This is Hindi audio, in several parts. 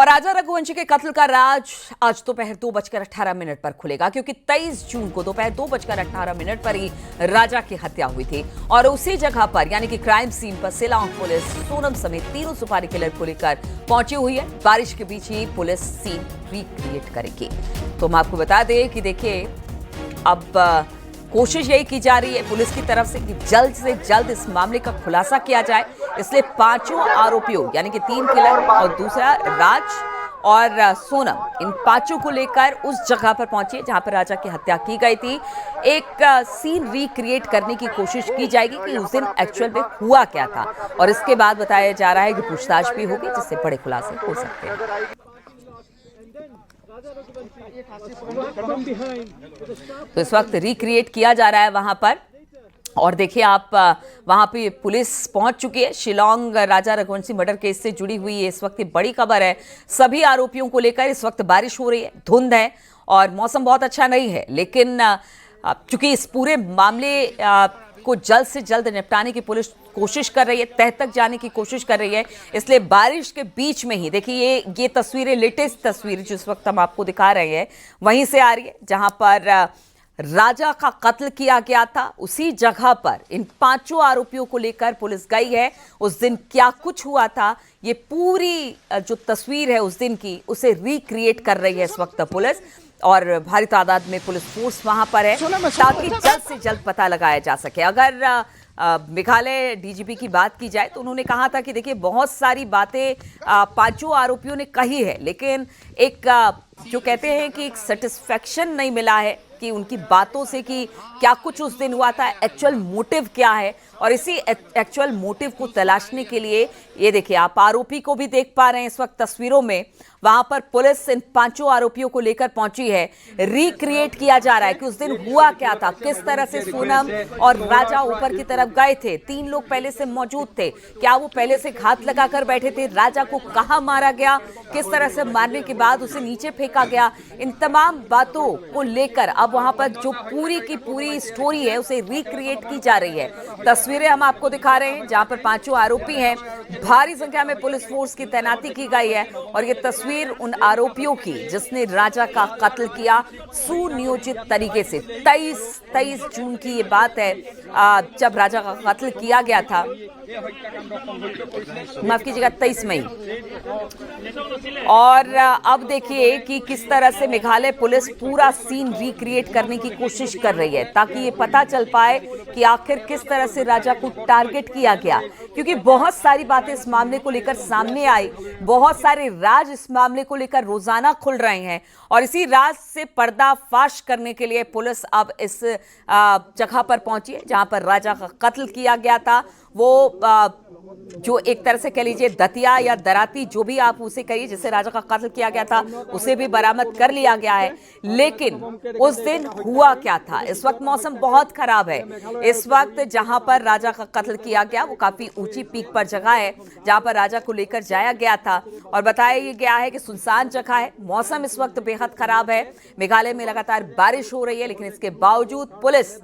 और राजा रघुवंशी के कत्ल का राज आज दोपहर 2:18 पर खुलेगा, क्योंकि 23 जून को दोपहर 2:18 पर ही राजा की हत्या हुई थी। और उसी जगह पर यानी कि क्राइम सीन पर शिलांग पुलिस सोनम समेत तीनों सुपारी किलर को लेकर पहुंची हुई है। बारिश के बीच ही पुलिस सीन रिक्रिएट करेगी। तो हम आपको बता दें कि देखिए, अब कोशिश यही की जा रही है पुलिस की तरफ से कि जल्द से जल्द इस मामले का खुलासा किया जाए। इसलिए पांचों आरोपियों यानी कि 3 किलर और दूसरा राज और सोनम, इन पांचों को लेकर उस जगह पर पहुंचे जहां पर राजा की हत्या की गई थी। एक सीन रिक्रिएट करने की कोशिश की जाएगी कि उस दिन एक्चुअल में हुआ क्या था, और इसके बाद बताया जा रहा है कि पूछताछ भी होगी जिससे बड़े खुलासे हो सकते हैं। तो इस वक्त रिक्रिएट किया जा रहा है वहां पर, और देखिए आप वहां पे पुलिस पहुंच चुकी है। शिलांग राजा रघुवंशी मर्डर केस से जुड़ी हुई है इस वक्त बड़ी खबर है। सभी आरोपियों को लेकर इस वक्त बारिश हो रही है, धुंध है और मौसम बहुत अच्छा नहीं है, लेकिन चूंकि इस पूरे मामले को जल्द से जल्द निपटाने की पुलिस कोशिश कर रही है, तह तक जाने की कोशिश कर रही है, इसलिए बारिश के बीच में ही देखिए ये तस्वीरें, लेटेस्ट तस्वीर जो इस वक्त हम आपको दिखा रहे हैं वहीं से आ रही है जहां पर राजा का कत्ल किया गया था। उसी जगह पर इन पांचों आरोपियों को लेकर पुलिस गई है। उस दिन क्या कुछ हुआ था, ये पूरी जो तस्वीर है उस दिन की, उसे रिक्रिएट कर रही है इस वक्त पुलिस, और भारी तादाद में पुलिस फोर्स वहां पर है ताकि जल्द से जल्द पता लगाया जा सके। अगर मेघालय डीजीपी की बात की जाए तो उन्होंने कहा था कि देखिए बहुत सारी बातें पांचों आरोपियों ने कही है, लेकिन एक जो कहते हैं कि एक सेटिस्फैक्शन नहीं मिला है कि उनकी बातों से कि क्या कुछ उस दिन हुआ था, एक्चुअल मोटिव क्या है। और इसी एक्चुअल मोटिव को तलाशने के लिए ये देखिए आप आरोपी को भी देख पा रहे हैं इस वक्त तस्वीरों में, वहां पर पुलिस इन पांचों आरोपियों को लेकर पहुंची है। रिक्रिएट किया जा रहा है कि उस दिन हुआ क्या था, किस तरह से सोनम और राजा ऊपर की तरफ गए थे। 3 लोग पहले से मौजूद थे, क्या वो पहले से घात लगाकर बैठे थे, राजा को कहां मारा गया, किस तरह से मारने के बाद उसे नीचे फेंका गया, इन तमाम बातों को लेकर अब वहां पर जो पूरी की पूरी स्टोरी है उसे रिक्रिएट की जा रही है। तस्वीरें हम आपको दिखा रहे हैं जहां पर पांचों आरोपी हैं, भारी संख्या में पुलिस फोर्स की तैनाती की गई है, और ये तस्वीर उन आरोपियों की जिसने राजा का कत्ल किया सुनियोजित तरीके से। 23 जून की ये बात है जब राजा का कत्ल किया गया था, माफ कीजिएगा 23 मई। और अब देखिए कि किस तरह से मेघालय पुलिस पूरा सीन रिक्रिएट करने की कोशिश कर रही है ताकि ये पता चल पाए कि आखिर किस तरह से राजा को टारगेट किया गया, क्योंकि बहुत सारी बातें इस मामले को लेकर सामने आई, बहुत सारे राज इस मामले को लेकर रोजाना खुल रहे हैं, और इसी राज से पर्दाफाश करने के लिए पुलिस अब इस जगह पर पहुंची है जहां पर राजा का कत्ल किया गया था। वो जो एक तरह से कह लीजिए दतिया या दराती, जो भी आप उसे कहिए, जिससे राजा का कत्ल किया गया था, उसे भी बरामद कर लिया गया है। लेकिन उस दिन हुआ क्या था, इस वक्त मौसम बहुत खराब है। इस वक्त जहां पर राजा का कत्ल किया गया वो काफी ऊंची पीक पर जगह है जहां पर राजा को लेकर जाया गया था, और बताया गया है कि सुनसान जगह है। मौसम इस वक्त बेहद खराब है, मेघालय में लगातार बारिश हो रही है, लेकिन इसके बावजूद पुलिस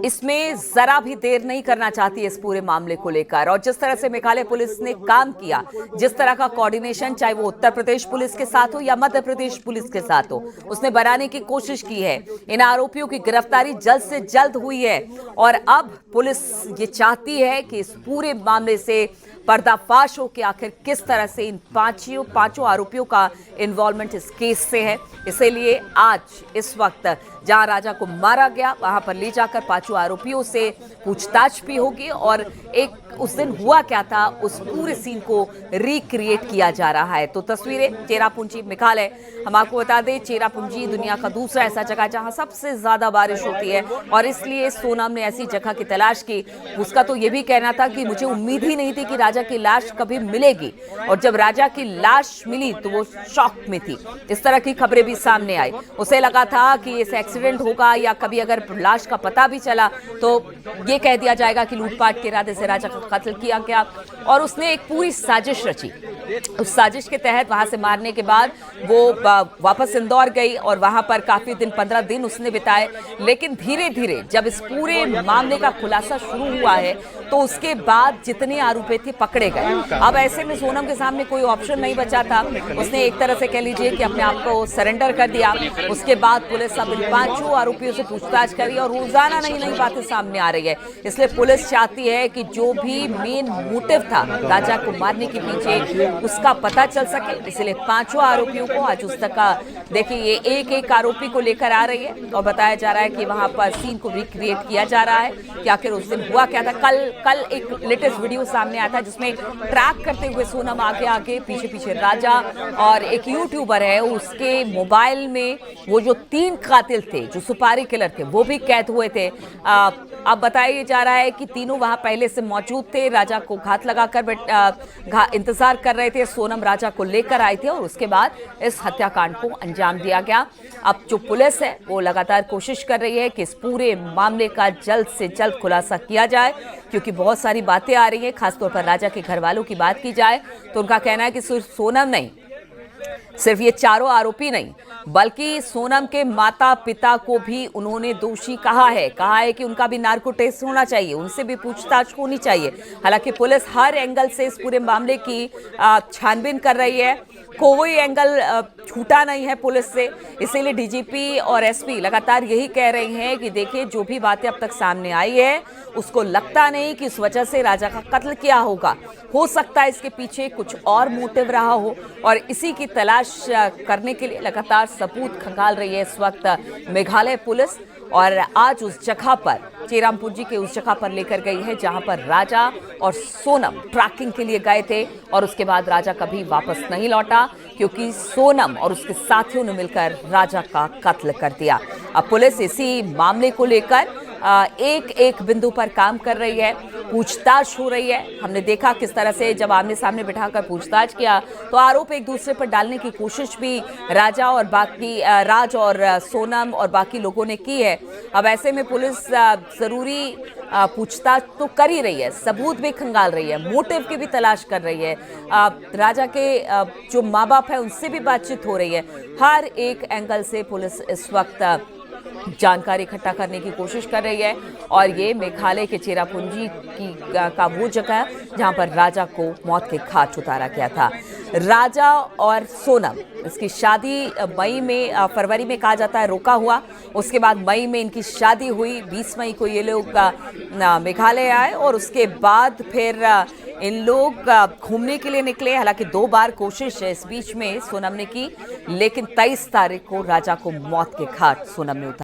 इसमें जरा भी देर नहीं करना चाहती है इस पूरे मामले को लेकर। और जिस तरह से मेघालय पुलिस ने काम किया, जिस तरह का कोऑर्डिनेशन चाहे वो उत्तर प्रदेश पुलिस के साथ हो या मध्य प्रदेश पुलिस के साथ हो, उसने बनाने की कोशिश की है। इन आरोपियों की गिरफ्तारी जल्द से जल्द हुई है, और अब पुलिस ये चाहती है कि इस पूरे मामले से पर्दाफाश हो कि आखिर किस तरह से इन पांचों आरोपियों का इन्वॉल्वमेंट इस केस से है। इसीलिए आज इस वक्त जहां राजा को मारा गया वहां पर ले जाकर पांचों आरोपियों से पूछताछ भी होगी, और एक उस दिन हुआ क्या था उस पूरे सीन को रिक्रिएट किया जा रहा है। तो तस्वीरें चेरापूंजी मेघालय, हम आपको बता दें चेरापूंजी दुनिया का दूसरा ऐसा जगह जहां सबसे ज्यादा बारिश होती है, और इसलिए सोनम ने ऐसी जगह की तलाश की। उसका तो ये भी कहना था कि मुझे उम्मीद ही नहीं थी कि राजा की लाश कभी मिलेगी, और जब राजा की लाश मिली तो वो शॉक में थी। इस तरह की खबरें भी सामने आई। उसे लगा था कि इस एक्सीडेंट होगा या कभी अगर लाश का पता भी चला तो ये कह दिया जाएगा कि लूटपाट के इरादे से राजा का कत्ल किया गया, और उसने एक पूरी साजिश रची उस साजिश के तहत वहां से मारने के बाद वो वापस इंदौर गई और वहां पर काफी दिन 15 दिन उसने बिताए। लेकिन धीरे धीरे जब इस पूरे मामले का खुलासा शुरू हुआ है तो उसके बाद जितने आरोपी थे पकड़े गए। अब ऐसे में सोनम के सामने कोई ऑप्शन नहीं बचा था। उसने एक तरह से कह लीजिए कि अपने आप को सरेंडर कर दिया। उसके बाद पुलिस अब इन 5 आरोपियों से पूछताछ कर रही है और रोजाना नई नई बातें सामने आ रही है। इसलिए पुलिस चाहती है कि जो भी मेन मोटिव था राजा को मारने के पीछे उसका पता चल सके। इसलिए 5 आरोपियों को आज उस तक का देखिए ये एक एक आरोपी को लेकर आ रही है और बताया जा रहा है कि वहां पर सीन को रिक्रिएट किया जा रहा है कि आखिर उस दिन हुआ क्या था। कल एक लेटेस्ट वीडियो सामने आया था जिसमें ट्रैक करते हुए सोनम आगे आगे पीछे पीछे राजा और एक यूट्यूबर है उसके मोबाइल में वो जो 3 कातिल थे जो सुपारी किलर थे वो भी कैद हुए थे। अब बताया जा रहा है कि तीनों वहां पहले से मौजूद थे। राजा को घात लगाकर इंतजार कर रहे थे। सोनम राजा को लेकर आई थी और उसके बाद इस हत्याकांड को अंजाम दिया गया। अब जो पुलिस है वो लगातार कोशिश कर रही है कि इस पूरे मामले का जल्द से जल्द खुलासा किया जाए क्योंकि बहुत सारी बातें आ रही हैं। खासतौर पर राजा के घर वालों की बात की जाए तो उनका कहना है कि सिर्फ सोनम नहीं, सिर्फ ये 4 आरोपी नहीं बल्कि सोनम के माता पिता को भी उन्होंने दोषी कहा है कि उनका भी नार्को टेस्ट होना चाहिए, उनसे भी पूछताछ होनी चाहिए। हालांकि पुलिस हर एंगल से इस पूरे मामले की छानबीन कर रही है, कोई एंगल छूटा नहीं है पुलिस से। इसीलिए डीजीपी और एसपी लगातार यही कह रहे हैं कि देखिए जो भी बातें अब तक सामने आई है उसको लगता नहीं कि इस वजह से राजा का कत्ल किया होगा। हो सकता है इसके पीछे कुछ और मोटिव रहा हो और इसी की तलाश करने के लिए लगातार सबूत खंगाल रही है इस वक्त मेघालय पुलिस। और आज उस जगह पर चेरामपुंजी के उस जगह पर लेकर गई है जहां पर राजा और सोनम ट्रैकिंग के लिए गए थे और उसके बाद राजा कभी वापस नहीं लौटा क्योंकि सोनम और उसके साथियों ने मिलकर राजा का कत्ल कर दिया। अब पुलिस इसी मामले को लेकर एक एक बिंदु पर काम कर रही है, पूछताछ हो रही है। हमने देखा किस तरह से जब आमने सामने बिठाकर पूछताछ किया तो आरोप एक दूसरे पर डालने की कोशिश भी राज और सोनम और बाकी लोगों ने की है। अब ऐसे में पुलिस जरूरी पूछताछ तो कर ही रही है, सबूत भी खंगाल रही है, मोटिव की भी तलाश कर रही है। राजा के जो माँ बाप है उनसे भी बातचीत हो रही है। हर एक एंगल से पुलिस इस वक्त जानकारी इकट्ठा करने की कोशिश कर रही है और ये मेघालय के चेरापूंजी का वो जगह है जहां पर राजा को मौत के घाट उतारा गया था। राजा और सोनम इसकी शादी फरवरी में कहा जाता है रोका हुआ, उसके बाद मई में इनकी शादी हुई। 20 मई को ये लोग मेघालय आए और उसके बाद फिर इन लोग घूमने के लिए निकले। हालांकि 2 बार कोशिश इस बीच में सोनम ने की लेकिन 23 तारीख को राजा को मौत के घाट सोनम ने उतारा।